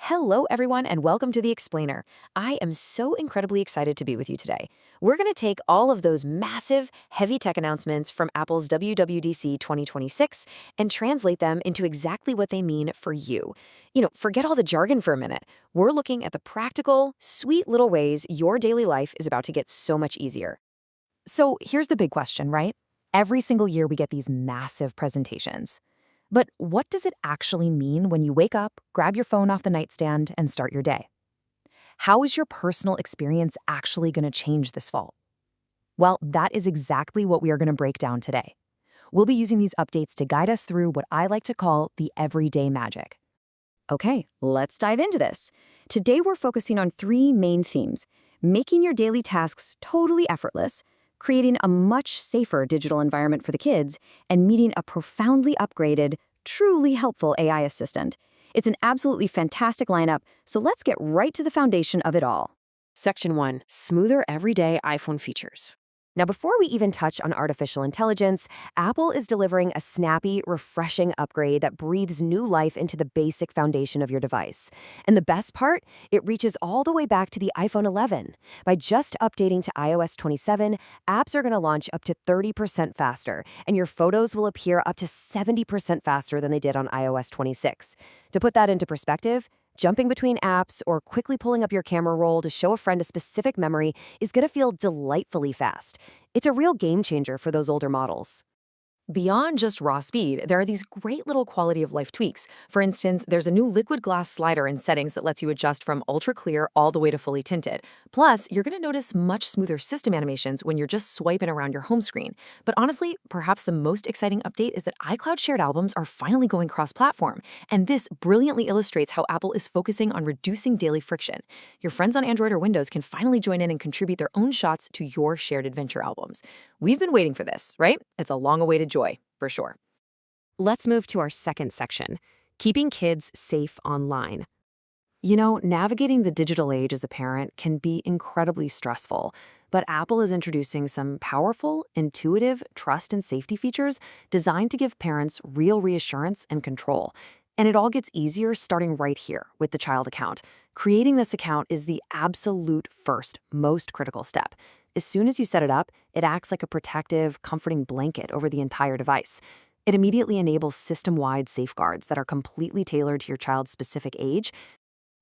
Hello, everyone, and welcome to The Explainer. I am so incredibly excited to be with you today. We're going to take all of those massive, heavy tech announcements from Apple's WWDC 2026 and translate them into exactly what they mean for you. Forget all the jargon for a minute. We're looking at the practical, sweet little ways your daily life is about to get so much easier. So here's the big question, right? Every single year we get these massive presentations. But what does it actually mean when you wake up, grab your phone off the nightstand, and start your day? How is your personal experience actually going to change this fall? Well, that is exactly what we are going to break down today. We'll be using these updates to guide us through what I like to call the everyday magic. Okay, let's dive into this. Today we're focusing on three main themes: making your daily tasks totally effortless, creating a much safer digital environment for the kids, and meeting a profoundly upgraded, truly helpful AI assistant. It's an absolutely fantastic lineup, so let's get right to the foundation of it all. Section 1. Smoother everyday iPhone features. Now, before we even touch on artificial intelligence, Apple is delivering a snappy, refreshing upgrade that breathes new life into the basic foundation of your device. And the best part? It reaches all the way back to the iPhone 11. By just updating to iOS 27, apps are going to launch up to 30% faster, and your photos will appear up to 70% faster than they did on iOS 26. To put that into perspective, jumping between apps or quickly pulling up your camera roll to show a friend a specific memory is going to feel delightfully fast. It's a real game changer for those older models. Beyond just raw speed, there are these great little quality of life tweaks. For instance, there's a new liquid glass slider in settings that lets you adjust from ultra clear all the way to fully tinted. Plus, you're going to notice much smoother system animations when you're just swiping around your home screen. But honestly, perhaps the most exciting update is that iCloud shared albums are finally going cross-platform. And this brilliantly illustrates how Apple is focusing on reducing daily friction. Your friends on Android or Windows can finally join in and contribute their own shots to your shared adventure albums. We've been waiting for this, right? It's a long-awaited joy, for sure. Let's move to our second section, keeping kids safe online. Navigating the digital age as a parent can be incredibly stressful, but Apple is introducing some powerful, intuitive trust and safety features designed to give parents real reassurance and control. And it all gets easier starting right here with the child account. Creating this account is the absolute first, most critical step. As soon as you set it up, it acts like a protective, comforting blanket over the entire device. It immediately enables system-wide safeguards that are completely tailored to your child's specific age.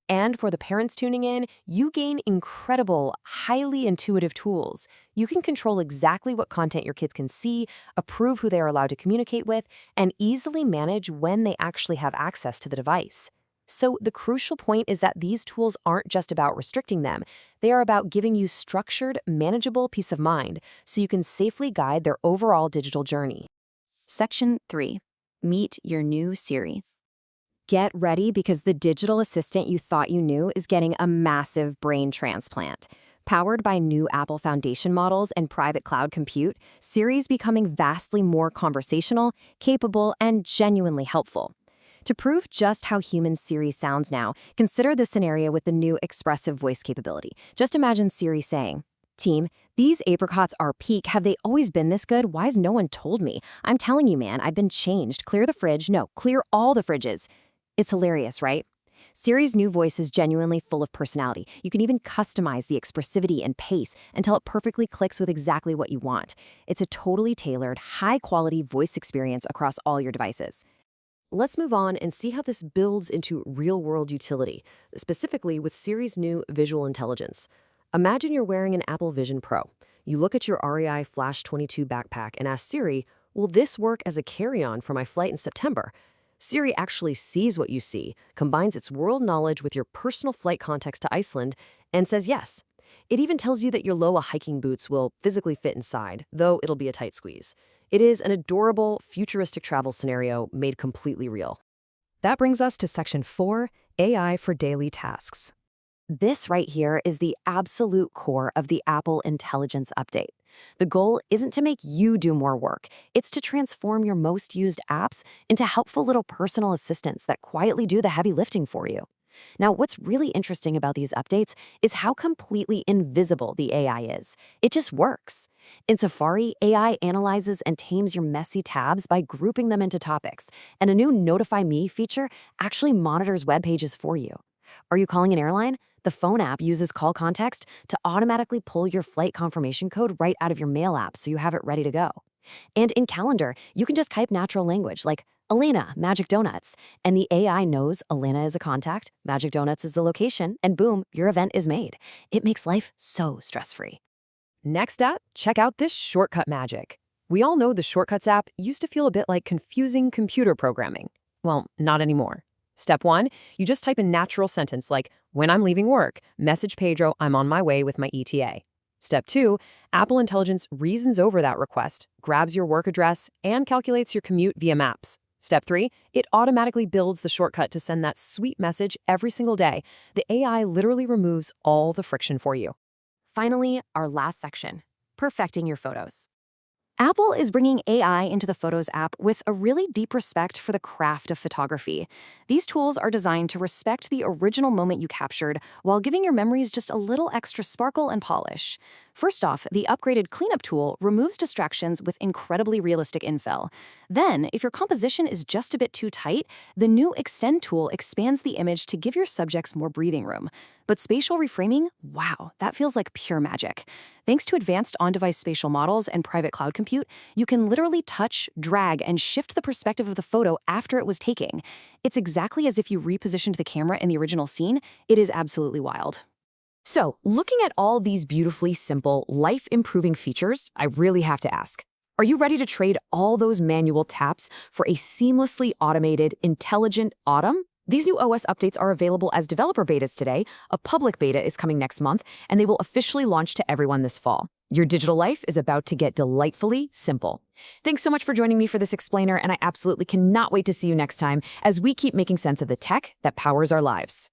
And for the parents tuning in, you gain incredible, highly intuitive tools. You can control exactly what content your kids can see, approve who they are allowed to communicate with, and easily manage when they actually have access to the device. So the crucial point is that these tools aren't just about restricting them. They are about giving you structured, manageable peace of mind so you can safely guide their overall digital journey. Section 3. Meet your new Siri. Get ready because the digital assistant you thought you knew is getting a massive brain transplant. Powered by new Apple Foundation models and private cloud compute, Siri's becoming vastly more conversational, capable, and genuinely helpful. To prove just how human Siri sounds now, consider the scenario with the new expressive voice capability. Just imagine Siri saying, "Team, these apricots are peak. Have they always been this good? Why has no one told me? I'm telling you, man, I've been changed. Clear the fridge. No, clear all the fridges." It's hilarious, right? Siri's new voice is genuinely full of personality. You can even customize the expressivity and pace until it perfectly clicks with exactly what you want. It's a totally tailored, high-quality voice experience across all your devices. Let's move on and see how this builds into real-world utility, specifically with Siri's new visual intelligence. Imagine you're wearing an Apple Vision Pro. You look at your REI Flash 22 backpack and ask Siri, "Will this work as a carry-on for my flight in September?" Siri actually sees what you see, combines its world knowledge with your personal flight context to Iceland, and says yes. It even tells you that your Loa hiking boots will physically fit inside, though it'll be a tight squeeze. It is an adorable, futuristic travel scenario made completely real. That brings us to Section 4, AI for daily tasks. This right here is the absolute core of the Apple Intelligence Update. The goal isn't to make you do more work. It's to transform your most used apps into helpful little personal assistants that quietly do the heavy lifting for you. Now, what's really interesting about these updates is how completely invisible the AI is. It just works. In Safari, AI analyzes and tames your messy tabs by grouping them into topics, and a new Notify Me feature actually monitors web pages for you. Are you calling an airline? The phone app uses call context to automatically pull your flight confirmation code right out of your mail app so you have it ready to go. And in Calendar, you can just type natural language like Elena, Magic Donuts, and the AI knows Elena is a contact, Magic Donuts is the location, and boom, your event is made. It makes life so stress-free. Next up, check out this shortcut magic. We all know the Shortcuts app used to feel a bit like confusing computer programming. Well, not anymore. Step 1, you just type a natural sentence like, when I'm leaving work, message Pedro I'm on my way with my ETA. Step 2, Apple Intelligence reasons over that request, grabs your work address, and calculates your commute via Maps. Step 3, it automatically builds the shortcut to send that sweet message every single day. The AI literally removes all the friction for you. Finally, our last section, perfecting your photos. Apple is bringing AI into the Photos app with a really deep respect for the craft of photography. These tools are designed to respect the original moment you captured while giving your memories just a little extra sparkle and polish. First off, the upgraded cleanup tool removes distractions with incredibly realistic infill. Then, if your composition is just a bit too tight, the new Extend tool expands the image to give your subjects more breathing room. But spatial reframing, wow, that feels like pure magic. Thanks to advanced on-device spatial models and private cloud compute, you can literally touch, drag, and shift the perspective of the photo after it was taken. It's exactly as if you repositioned the camera in the original scene. It is absolutely wild. So, looking at all these beautifully simple, life-improving features, I really have to ask, are you ready to trade all those manual taps for a seamlessly automated, intelligent Autumn? These new OS updates are available as developer betas today, a public beta is coming next month, and they will officially launch to everyone this fall. Your digital life is about to get delightfully simple. Thanks so much for joining me for this explainer, and I absolutely cannot wait to see you next time as we keep making sense of the tech that powers our lives.